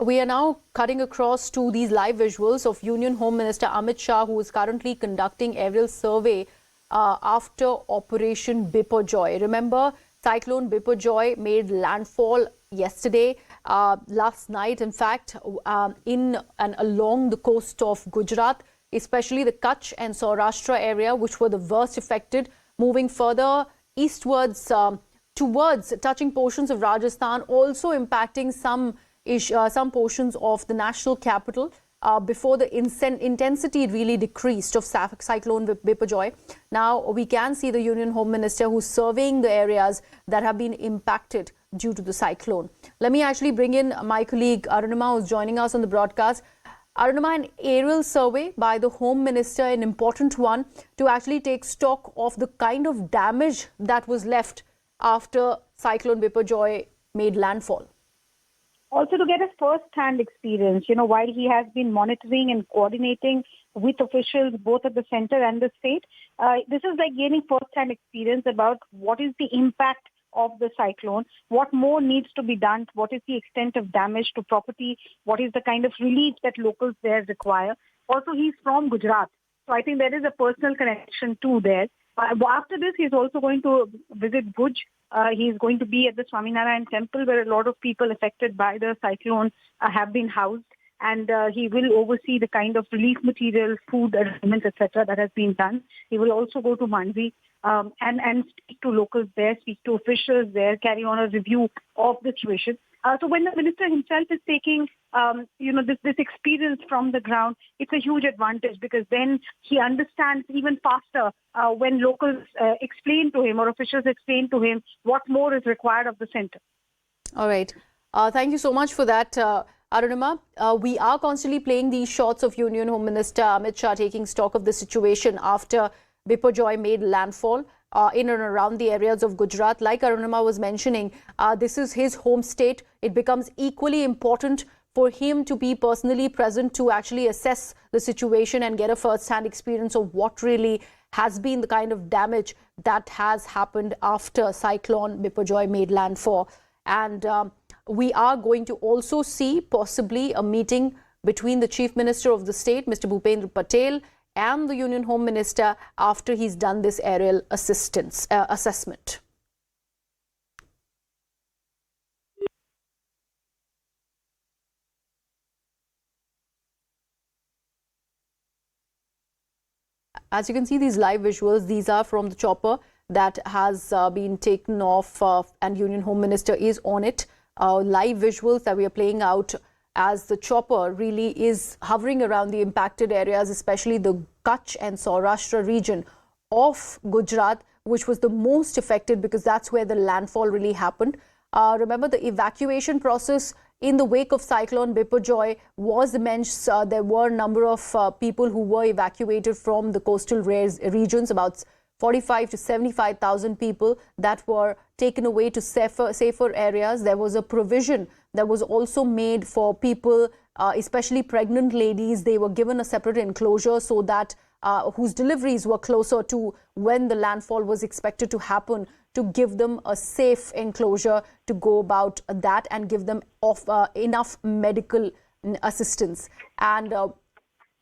We are now cutting across to these live visuals of Union Home Minister Amit Shah, who is currently conducting aerial survey after Operation Biparjoy. Remember, Cyclone Biparjoy made landfall yesterday, last night, in fact, in and along the coast of Gujarat, especially the Kutch and Saurashtra area, which were the worst affected, moving further eastwards towards touching portions of Rajasthan, also impacting some portions of the national capital before the intensity really decreased of Cyclone Biparjoy. Now we can see the Union Home Minister who's surveying the areas that have been impacted due to the cyclone. Let me actually bring in my colleague Arunima, who's joining us on the broadcast. Arunima, an aerial survey by the Home Minister, an important one, to actually take stock of the kind of damage that was left after Cyclone Biparjoy made landfall. Also to get a first-hand experience, while he has been monitoring and coordinating with officials both at the center and the state, this is like gaining first-hand experience about what is the impact of the cyclone, what more needs to be done, what is the extent of damage to property, what is the kind of relief that locals there require. Also, he's from Gujarat, so I think there is a personal connection too there. After this, he's also going to visit Bhuj. He's going to be at the Swaminarayan temple, where a lot of people affected by the cyclone have been housed. And he will oversee the kind of relief material, food arrangements, etc. that has been done. He will also go to Manvi and speak to locals there, speak to officials there, carry on a review of the situation. So when the minister himself is taking, this experience from the ground, it's a huge advantage, because then he understands even faster when locals explain to him or officials explain to him what more is required of the center. All right. Thank you so much for that, Arunima. We are constantly playing these shots of Union Home Minister Amit Shah taking stock of the situation after Biparjoy made landfall in and around the areas of Gujarat. Like Arunima was mentioning, this is his home state. It becomes equally important for him to be personally present to actually assess the situation and get a first-hand experience of what really has been the kind of damage that has happened after Cyclone Biparjoy made landfall. And we are going to also see possibly a meeting between the Chief Minister of the state, Mr. Bhupendra Patel, and the Union Home Minister after he's done this aerial assessment. As you can see, these live visuals, these are from the chopper that has been taken off and Union Home Minister is on it. Live visuals that we are playing out as the chopper really is hovering around the impacted areas, especially the Kutch and Saurashtra region of Gujarat, which was the most affected because that's where the landfall really happened. Remember, the evacuation process in the wake of Cyclone Biparjoy was immense. There were a number of people who were evacuated from the coastal regions, about 45 to 75,000 people that were taken away to safer areas. There was a provision that was also made for people, especially pregnant ladies. They were given a separate enclosure so that whose deliveries were closer to when the landfall was expected to happen, to give them a safe enclosure to go about that and give them enough medical assistance. And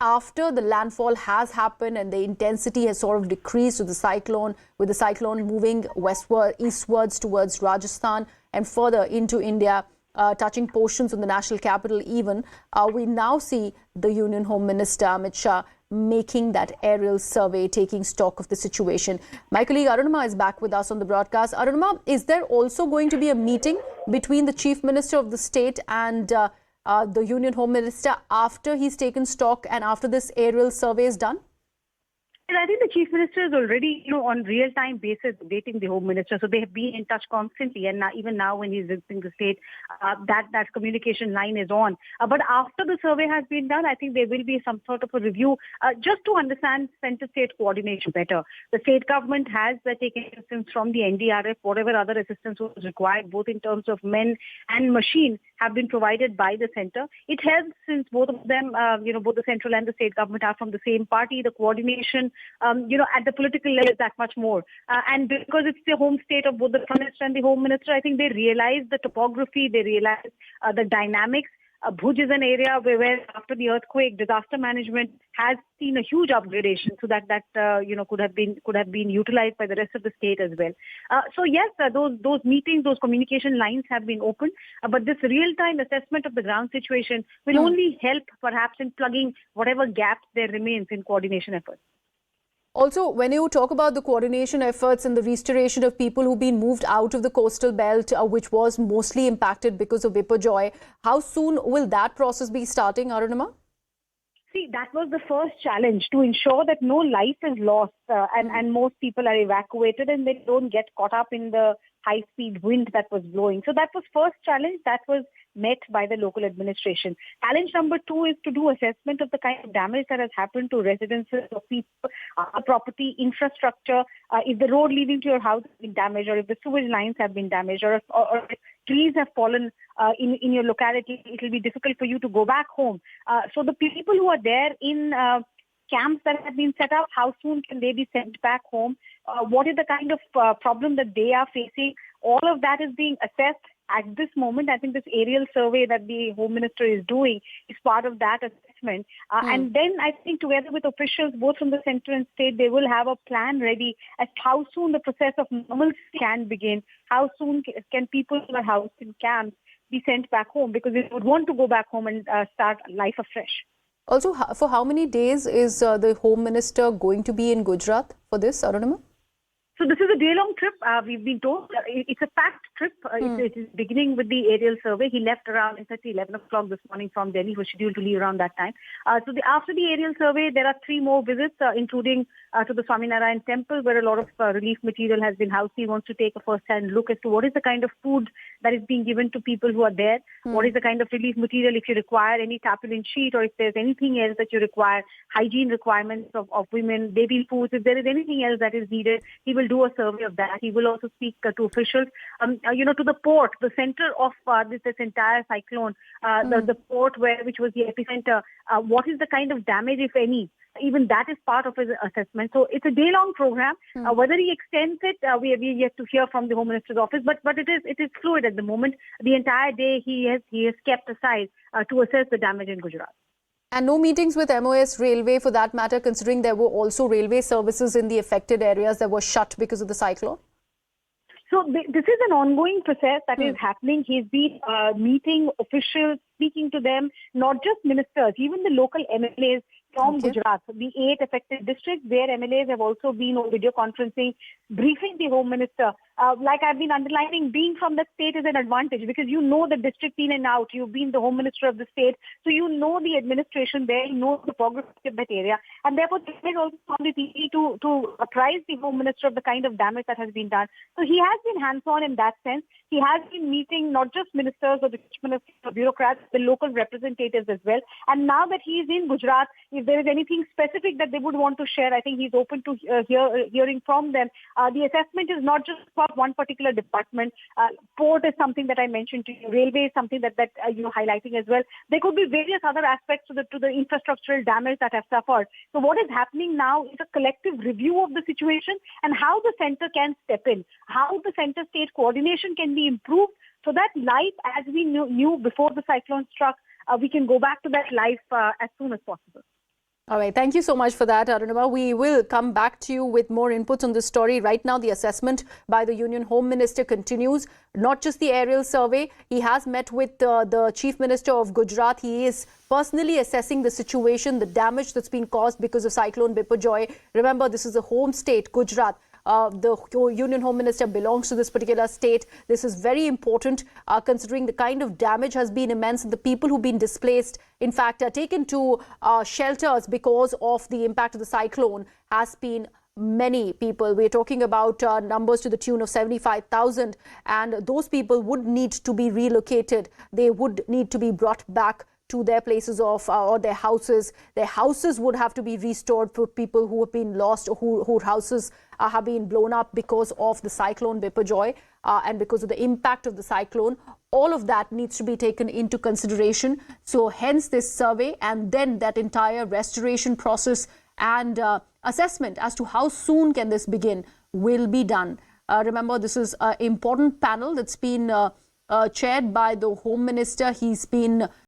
after the landfall has happened and the intensity has sort of decreased with the cyclone moving eastwards towards Rajasthan and further into India, touching portions of the national capital even, we now see the Union Home Minister Amit Shah making that aerial survey, taking stock of the situation. My colleague Arunima is back with us on the broadcast. Arunima, is there also going to be a meeting between the Chief Minister of the state and the Union Home Minister after he's taken stock and after this aerial survey is done? I think the Chief Minister is already, on real-time basis dating the Home Minister. So they have been in touch constantly. And now, even now when he's visiting the state, that communication line is on. But after the survey has been done, I think there will be some sort of a review just to understand center-state coordination better. The state government has taken assistance from the NDRF. Whatever other assistance was required, both in terms of men and machine, have been provided by the center. It helps since both of them, both the central and the state government are from the same party. The coordination at the political level is that much more. And because it's the home state of both the Prime Minister and the Home Minister, I think they realize the topography, they realize the dynamics. Bhuj is an area where after the earthquake, disaster management has seen a huge upgradation, so that could have been utilized by the rest of the state as well. So yes, those meetings, those communication lines have been opened, but this real-time assessment of the ground situation will only help perhaps in plugging whatever gaps there remains in coordination efforts. Also, when you talk about the coordination efforts and the restoration of people who've been moved out of the coastal belt, which was mostly impacted because of Biparjoy, how soon will that process be starting, Arunima? See, that was the first challenge, to ensure that no life is lost and most people are evacuated and they don't get caught up in the high-speed wind that was blowing. So that was first challenge that was met by the local administration. Challenge number 2 is to do assessment of the kind of damage that has happened to residences of people, property, infrastructure, if the road leading to your house has been damaged, or if the sewage lines have been damaged, or if trees have fallen in your locality, it will be difficult for you to go back home. So the people who are there in camps that have been set up, how soon can they be sent back home? What is the kind of problem that they are facing? All of that is being assessed at this moment. I think this aerial survey that the Home Minister is doing is part of that assessment. And then I think together with officials, both from the centre and state, they will have a plan ready as to how soon the process of normalcy can begin, how soon can people who are housed in camps be sent back home, because they would want to go back home and start life afresh. Also, for how many days is the Home Minister going to be in Gujarat for this, Arunima? So this is a day-long trip. We've been told it's a packed trip. It is beginning with the aerial survey. He left around 11 o'clock this morning from Delhi. He was scheduled to leave around that time. After the aerial survey, there are 3 more visits, including to the Swaminarayan temple, where a lot of relief material has been housed. He wants to take a first-hand look as to what is the kind of food that is being given to people who are there. What is the kind of relief material, if you require any tarpaulin sheet, or if there's anything else that you require, hygiene requirements of women, baby foods, if there is anything else that is needed, he will do a survey of that. He will also speak to officials, to the port, the center of this entire cyclone, the port which was the epicenter. What is the kind of damage, if any? Even that is part of his assessment. So it's a day-long program. Whether he extends it, we are yet to hear from the Home Minister's office. But it is fluid at the moment. The entire day he has kept aside to assess the damage in Gujarat. And no meetings with MOS Railway for that matter, considering there were also railway services in the affected areas that were shut because of the cyclone? So this is an ongoing process that is happening. He's been meeting officials, speaking to them, not just ministers, even the local MLAs from Gujarat, the 8 affected districts. Their MLAs have also been on video conferencing, briefing the Home Minister. Like I've been underlining, being from that state is an advantage, because you know the district in and out. You've been the Home Minister of the state, so you know the administration there, you know the topography of that area, and therefore it is also found it easy to apprise the Home Minister of the kind of damage that has been done. So he has been hands-on in that sense. He has been meeting not just ministers or the ministers or bureaucrats, the local representatives as well. And now that he is in Gujarat, if there is anything specific that they would want to share, I think he's open to hearing from them. The assessment is not just about one particular department. Port is something that I mentioned to you. Railway is something that you're highlighting as well. There could be various other aspects to the infrastructural damage that have suffered. So what is happening now is a collective review of the situation and how the centre can step in, how the centre-state coordination can be improved, so that life as we knew before the cyclone struck, we can go back to that life as soon as possible. All right. Thank you so much for that, Arunima. We will come back to you with more inputs on this story. Right now, the assessment by the Union Home Minister continues. Not just the aerial survey. He has met with the Chief Minister of Gujarat. He is personally assessing the situation, the damage that's been caused because of Cyclone Biparjoy. Remember, this is a home state, Gujarat. The Union Home Minister belongs to this particular state. This is very important considering the kind of damage has been immense, and the people who've been displaced, in fact, are taken to shelters because of the impact of the cyclone has been many people. We're talking about numbers to the tune of 75,000, and those people would need to be relocated. They would need to be brought back to their places of or their houses. Their houses would have to be restored for people who have been lost or whose houses have been blown up because of the cyclone Biparjoy and because of the impact of the cyclone. All of that needs to be taken into consideration. So hence this survey, and then that entire restoration process and assessment as to how soon can this begin will be done. Remember, this is an important panel that's been chaired by the Home Minister. He's been